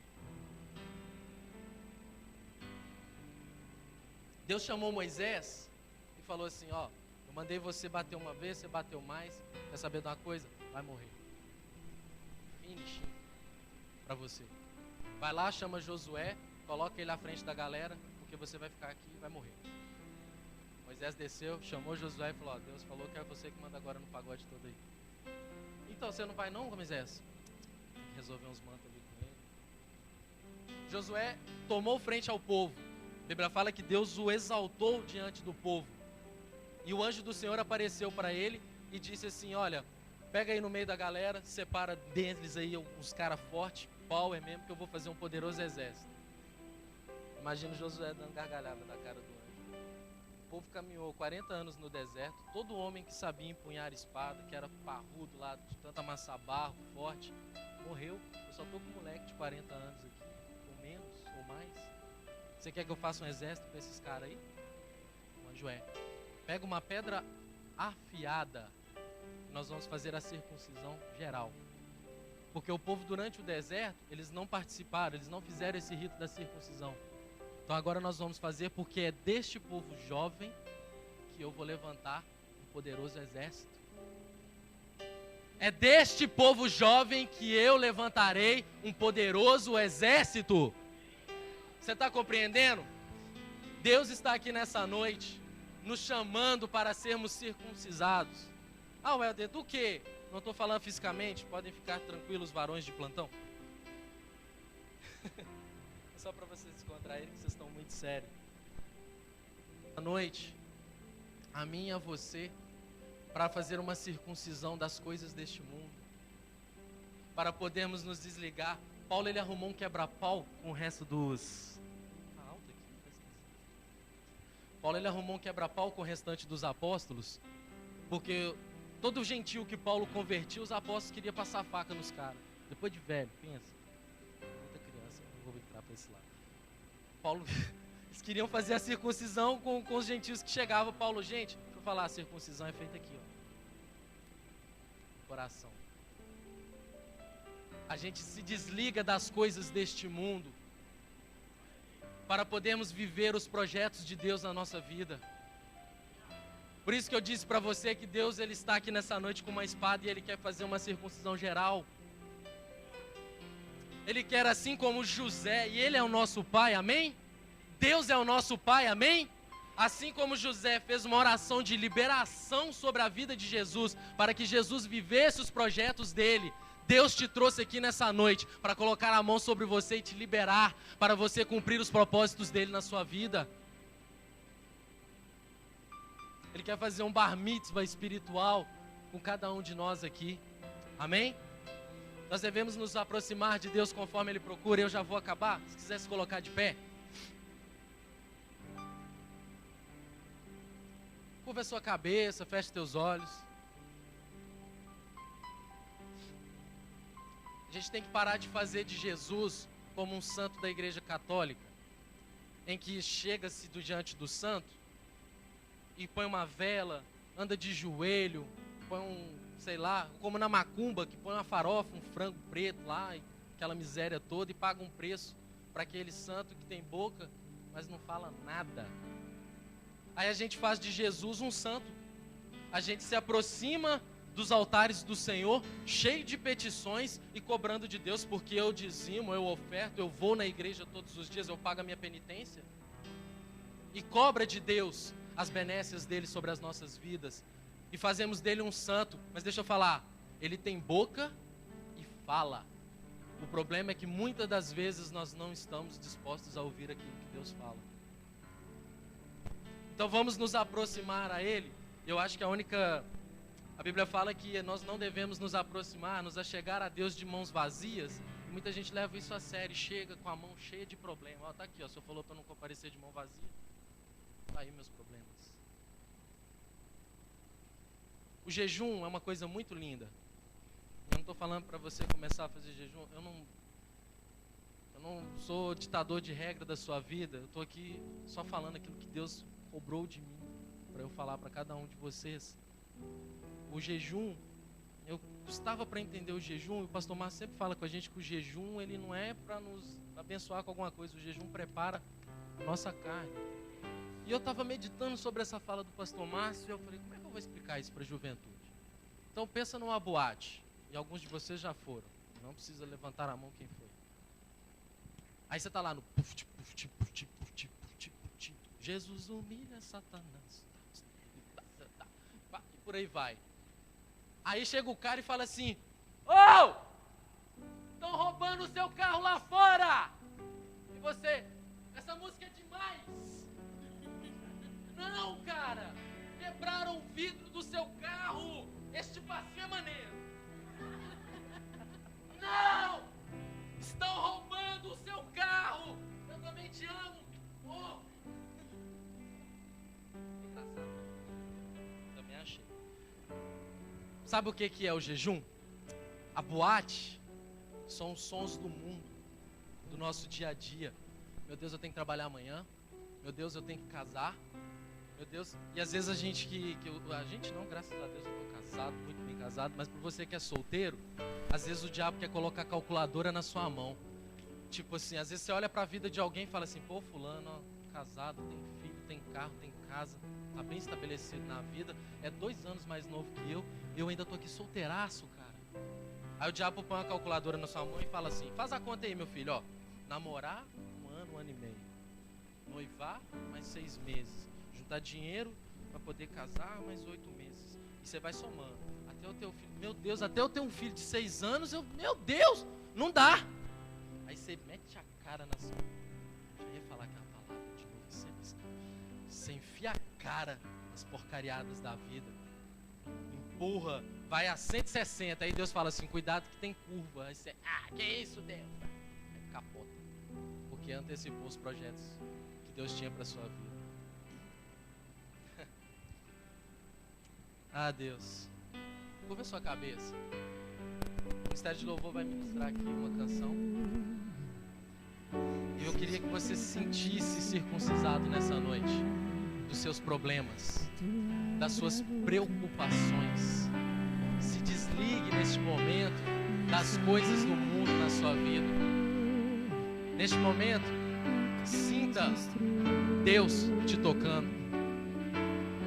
Speaker 2: Deus chamou Moisés e falou assim: ó, eu mandei você bater uma vez, você bateu mais. Quer saber de uma coisa? Vai morrer. Finishing para você. Vai lá, chama Josué, coloca ele à frente da galera, porque você vai ficar aqui e vai morrer. Moisés desceu, chamou Josué e falou: ó, Deus falou que é você que manda agora no pagode todo aí. Então, você não vai não, Moisés? Tem que resolver uns mantos ali com ele. Josué tomou frente ao povo. A Bíblia fala que Deus o exaltou diante do povo. E o anjo do Senhor apareceu para ele e disse assim: olha, pega aí no meio da galera, separa deles aí uns caras fortes, power mesmo, que eu vou fazer um poderoso exército. Imagina o Josué dando gargalhada na cara do anjo. O povo caminhou 40 anos no deserto. Todo homem que sabia empunhar espada, que era parrudo lá, de tanto amassar barro, forte, morreu. Eu só estou com um moleque de 40 anos aqui, ou menos, ou mais. Você quer que eu faça um exército com esses caras aí? O anjo pega uma pedra afiada, nós vamos fazer a circuncisão geral. Porque o povo durante o deserto, eles não participaram, eles não fizeram esse rito da circuncisão. Então agora nós vamos fazer, porque é deste povo jovem que eu vou levantar um poderoso exército. É deste povo jovem que eu levantarei um poderoso exército. Você está compreendendo? Deus está aqui nessa noite, nos chamando para sermos circuncisados. Ah, Welder, do quê? Não estou falando fisicamente, podem ficar tranquilos, varões de plantão. Só para vocês descontraírem, que vocês estão muito sérios. Boa noite, a mim e a você, para fazer uma circuncisão das coisas deste mundo, para podermos nos desligar. Paulo, ele arrumou um quebra-pau com o resto dos... Paulo, ele arrumou um quebra-pau com o restante dos apóstolos, porque todo gentil que Paulo convertiu, os apóstolos queriam passar faca nos caras. Depois de velho, pensa. Muita criança, não vou entrar para esse lado. Paulo, eles queriam fazer a circuncisão com os gentios que chegavam. Paulo, gente, deixa eu falar, a circuncisão é feita aqui, ó. Coração. A gente se desliga das coisas deste mundo para podermos viver os projetos de Deus na nossa vida. Por isso que eu disse para você que Deus, ele está aqui nessa noite com uma espada e ele quer fazer uma circuncisão geral. Ele quer, assim como José, e ele é o nosso pai, amém? Deus é o nosso pai, amém? Assim como José fez uma oração de liberação sobre a vida de Jesus, para que Jesus vivesse os projetos dele, Deus te trouxe aqui nessa noite para colocar a mão sobre você e te liberar, para você cumprir os propósitos dele na sua vida. Ele quer fazer um bar mitzvah espiritual com cada um de nós aqui, amém? Nós devemos nos aproximar de Deus conforme ele procura. Eu já vou acabar, se quiser se colocar de pé. Curva a sua cabeça, feche teus olhos. A gente tem que parar de fazer de Jesus como um santo da igreja católica, em que chega-se diante do santo e põe uma vela, anda de joelho, põe sei lá, como na macumba, que põe uma farofa, um frango preto lá, aquela miséria toda, e paga um preço para aquele santo que tem boca, mas não fala nada. Aí a gente faz de Jesus um santo. A gente se aproxima dos altares do Senhor, cheio de petições e cobrando de Deus, porque eu dizimo, eu oferto, eu vou na igreja todos os dias, eu pago a minha penitência. E cobra de Deus as benécias dele sobre as nossas vidas. E fazemos dele um santo. Mas deixa eu falar, ele tem boca e fala. O problema é que muitas das vezes nós não estamos dispostos a ouvir aquilo que Deus fala. Então vamos nos aproximar a ele. Eu acho que a Bíblia fala que nós não devemos nos aproximar, nos achegar a Deus de mãos vazias. E muita gente leva isso a sério, chega com a mão cheia de problemas. Ó, tá aqui, ó, o senhor falou para não comparecer de mão vazia. Tá aí meus problemas. O jejum é uma coisa muito linda. Eu não estou falando para você começar a fazer jejum. Eu não sou ditador de regra da sua vida. Eu estou aqui só falando aquilo que Deus cobrou de mim, para eu falar para cada um de vocês. O jejum, eu estava para entender o jejum, e o pastor Márcio sempre fala com a gente que o jejum, ele não é para nos abençoar com alguma coisa, o jejum prepara a nossa carne. E eu estava meditando sobre essa fala do pastor Márcio, e eu falei, como é que eu vou explicar isso para a juventude? Então pensa numa boate, e alguns de vocês já foram, não precisa levantar a mão quem foi. Aí você está lá no puf, puf, puf, puf, puf, Jesus humilha Satanás, e por aí vai. Aí chega o cara e fala assim, ô, estão roubando o seu carro lá fora. E você, essa música é demais. Não, cara, quebraram o vidro do seu carro, este passeio é maneiro. Não, estão roubando o seu carro, eu também te amo. Oh. Engraçado, também achei. Sabe o que é o jejum? A boate são os sons do mundo, do nosso dia a dia. Meu Deus, eu tenho que trabalhar amanhã. Meu Deus, eu tenho que casar. Meu Deus, e às vezes a gente a gente não, graças a Deus eu estou casado, muito bem casado, mas por você que é solteiro, às vezes o diabo quer colocar a calculadora na sua mão. Tipo assim, às vezes você olha para a vida de alguém e fala assim, pô, fulano, ó, casado, tem filho, tem carro, tem casa, tá bem estabelecido na vida, é 2 anos mais novo que eu ainda tô aqui solteiraço, cara. Aí o diabo põe uma calculadora na sua mão e fala assim, faz a conta aí, meu filho, ó, namorar 1 ano e meio, noivar mais 6 meses, juntar dinheiro para poder casar mais 8 meses, e você vai somando, até o teu filho, meu Deus, até eu ter um filho de 6 anos, meu Deus, não dá. Aí você mete a cara na sua. Já ia falar aquela palavra de novo, sempre escapa. Você enfia a cara nas porcariadas da vida, empurra, vai a 160, aí Deus fala assim, cuidado que tem curva. Aí você, que isso, Deus? Aí capota, porque antecipou os projetos que Deus tinha para sua vida. Deus, curva a sua cabeça. O Ministério de Louvor vai ministrar aqui uma canção. E eu queria que você se sentisse circuncisado nessa noite dos seus problemas, das suas preocupações. Se desligue neste momento das coisas do mundo na sua vida. Neste momento, sinta Deus te tocando.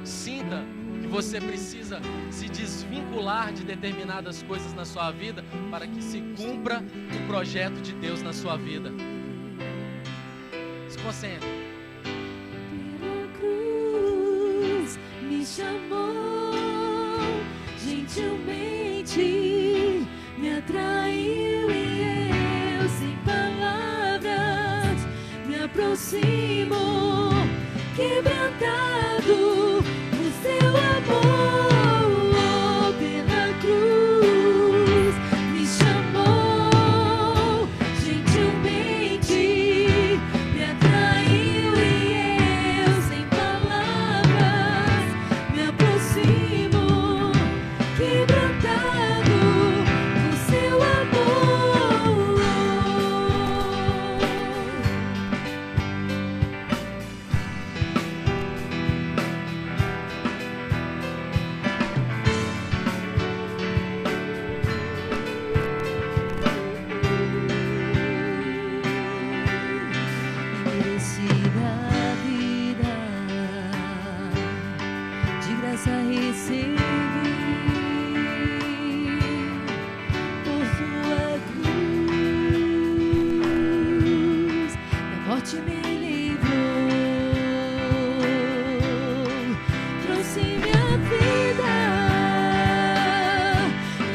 Speaker 2: Sinta que você precisa se desvincular de determinadas coisas na sua vida para que se cumpra o projeto de Deus na sua vida. Se concentre.
Speaker 3: Pela cruz me chamou, gentilmente me atraiu e eu, sem palavras, me aproximo, quebrantado por seu amor. Pela cruz me chamou, gentilmente me atraiu e eu, sem palavras, me aproximo, quebrantado por seu amor. Merecida vida, de graça recebi, por tua cruz, da morte me livrou, trouxe minha vida,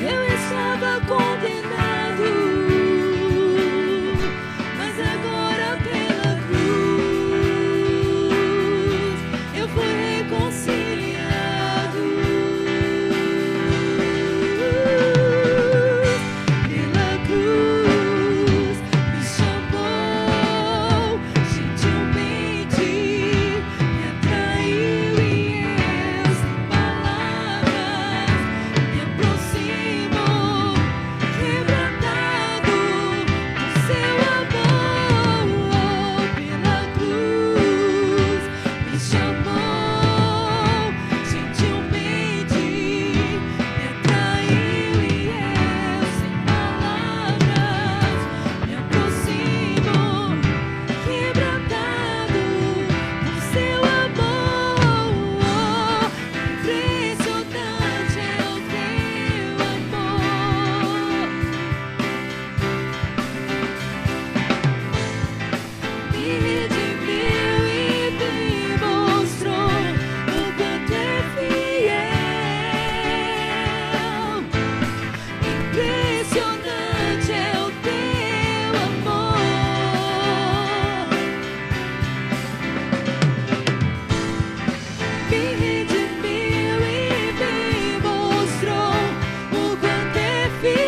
Speaker 3: eu estava condenado, mas agora pela cruz eu fui reconciliado. Pela cruz me chamou, gentilmente me atraiu e eu, sem palavras, me aproximo, quebrantado por seu amor. Pela cruz me chamou, gentilmente me atraiu e eu, sem palavras, me aproximo, quebrantado por seu amor. Impressionante é o teu amor. Me redimiu e me mostrou o quanto é fiel. Impressionante é o teu amor. Me redimiu e me mostrou o quanto é fiel.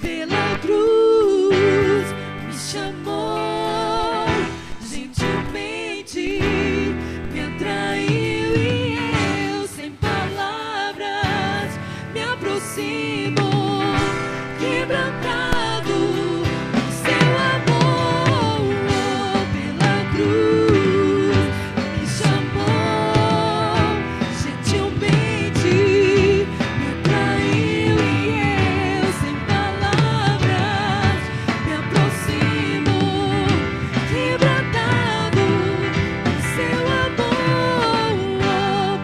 Speaker 3: Pela cruz me chamou, gentilmente me atraiu e eu, sem palavras, me aproximo, quebrantado por seu amor. Pela cruz me chamou, gentilmente me atraiu e eu, sem palavras, me aproximo, quebrantado por seu amor.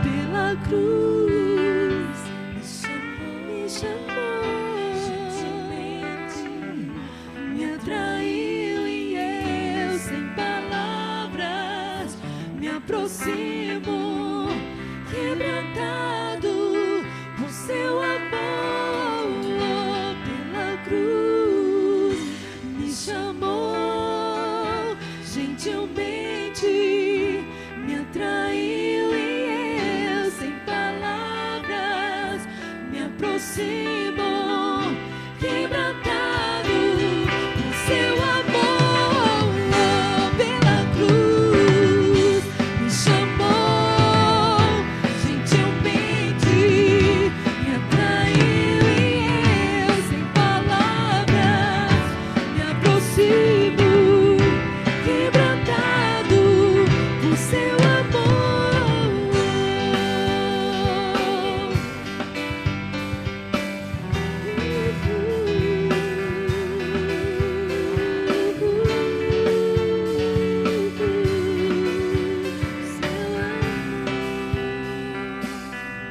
Speaker 3: Pela cruz me chamou, gentilmente me atraiu e eu, sem palavras, me aproximo, quebrantado por seu amor. Pela cruz me chamou. quebrantado por seu amor. Pela cruz me chamou gentilmente, me atraiu e eu sem palavras me aproximo, quebrantado por seu amor.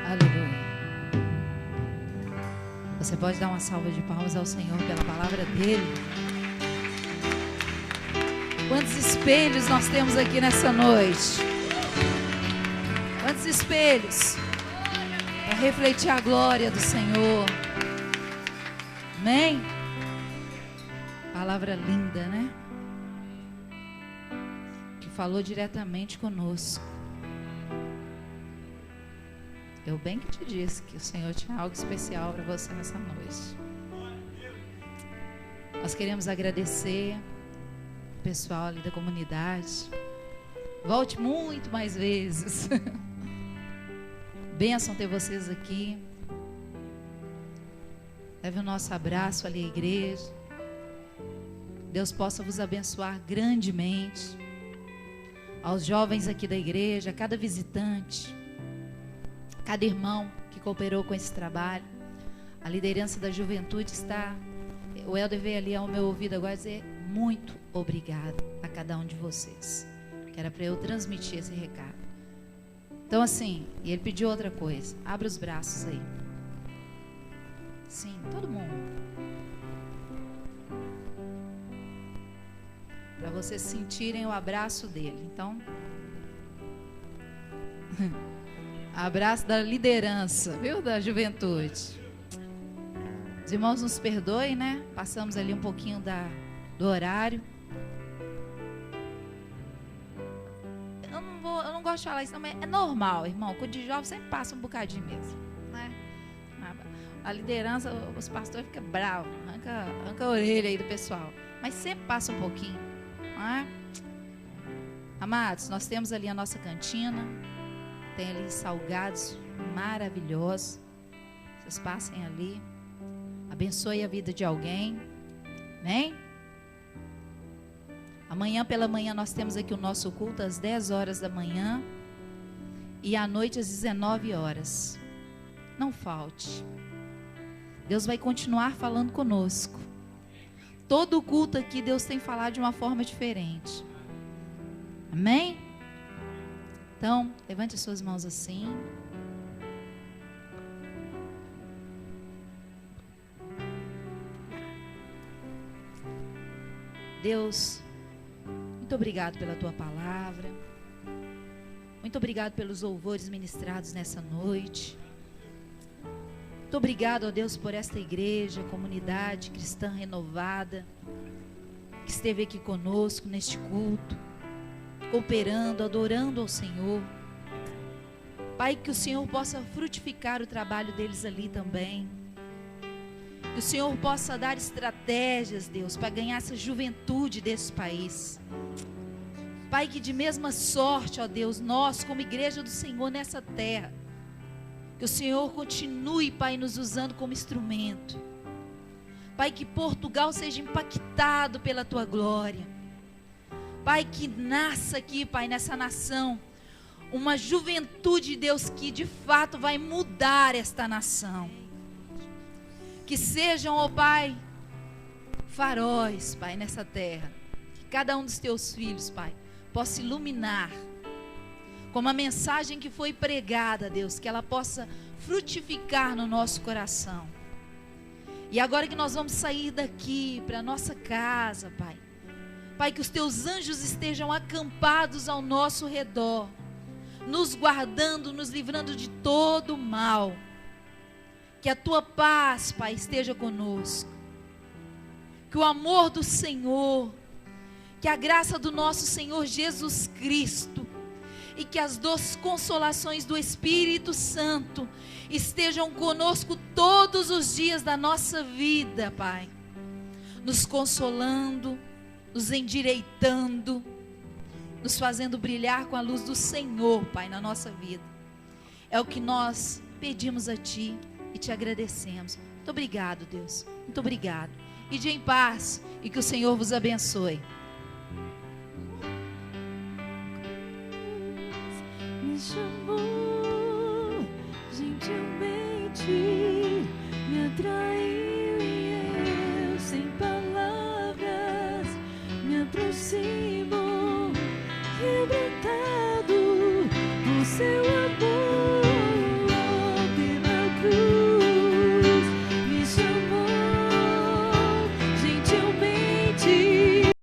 Speaker 1: Aleluia. Você pode dar uma salva de palmas ao Senhor pela palavra dele. Quantos espelhos nós temos aqui nessa noite? Quantos espelhos para refletir a glória do Senhor? Amém? Palavra linda, né? Que falou diretamente conosco. Eu bem que te disse que o Senhor tinha algo especial para você nessa noite. Nós queremos agradecer o pessoal ali da comunidade. Volte muito mais vezes. Bênção ter vocês aqui. Leve o nosso abraço ali à igreja. Deus possa vos abençoar grandemente. Aos jovens aqui da igreja, a cada visitante, cada irmão que cooperou com esse trabalho. A liderança da juventude está... O Helder veio ali ao meu ouvido agora dizer muito obrigado a cada um de vocês. Que era para eu transmitir esse recado. Então assim, e ele pediu outra coisa. Abra os braços aí. Sim, todo mundo. Para vocês sentirem o abraço dele. Então... abraço da liderança, viu? Da juventude. Os irmãos nos perdoem, né? Passamos ali um pouquinho do horário. Eu não gosto de falar isso, não, mas é normal, irmão. Quando de jovem sempre passa um bocadinho mesmo, né? A liderança, os pastores ficam bravos, arranca a orelha aí do pessoal. Mas sempre passa um pouquinho, não é? Amados, nós temos ali a nossa cantina. Tem ali salgados maravilhosos. Vocês passem ali. Abençoe a vida de alguém. Amém? Amanhã pela manhã nós temos aqui o nosso culto às 10 horas da manhã. E à noite às 19 horas. Não falte. Deus vai continuar falando conosco. Todo culto aqui Deus tem falado de uma forma diferente. Amém? Então, levante as suas mãos assim. Deus, muito obrigado pela tua palavra. Muito obrigado pelos louvores ministrados nessa noite. Muito obrigado, ó Deus, por esta igreja, comunidade cristã renovada, que esteve aqui conosco neste culto, cooperando, adorando ao Senhor. Pai, que o Senhor possa frutificar o trabalho deles ali também. Que o Senhor possa dar estratégias, Deus, para ganhar essa juventude desse país. Pai, que de mesma sorte, ó Deus, nós como igreja do Senhor nessa terra, que o Senhor continue, Pai, nos usando como instrumento. Pai, que Portugal seja impactado pela tua glória. Pai, que nasça aqui, Pai, nessa nação, uma juventude, Deus, que de fato vai mudar esta nação. Que sejam, ó Pai, faróis, Pai, nessa terra. Que cada um dos teus filhos, Pai, possa iluminar. Como a mensagem que foi pregada, Deus, que ela possa frutificar no nosso coração. E agora que nós vamos sair daqui para a nossa casa, Pai. Pai, que os teus anjos estejam acampados ao nosso redor, nos guardando, nos livrando de todo o mal. Que a tua paz, Pai, esteja conosco. Que o amor do Senhor, que a graça do nosso Senhor Jesus Cristo e que as doces consolações do Espírito Santo estejam conosco todos os dias da nossa vida, Pai, nos consolando, nos endireitando, nos fazendo brilhar com a luz do Senhor, Pai, na nossa vida. É o que nós pedimos a Ti e Te agradecemos. Muito obrigado, Deus. Muito obrigado. Ide em paz e que o Senhor vos abençoe.
Speaker 3: Me chamou gentilmente, me atrai.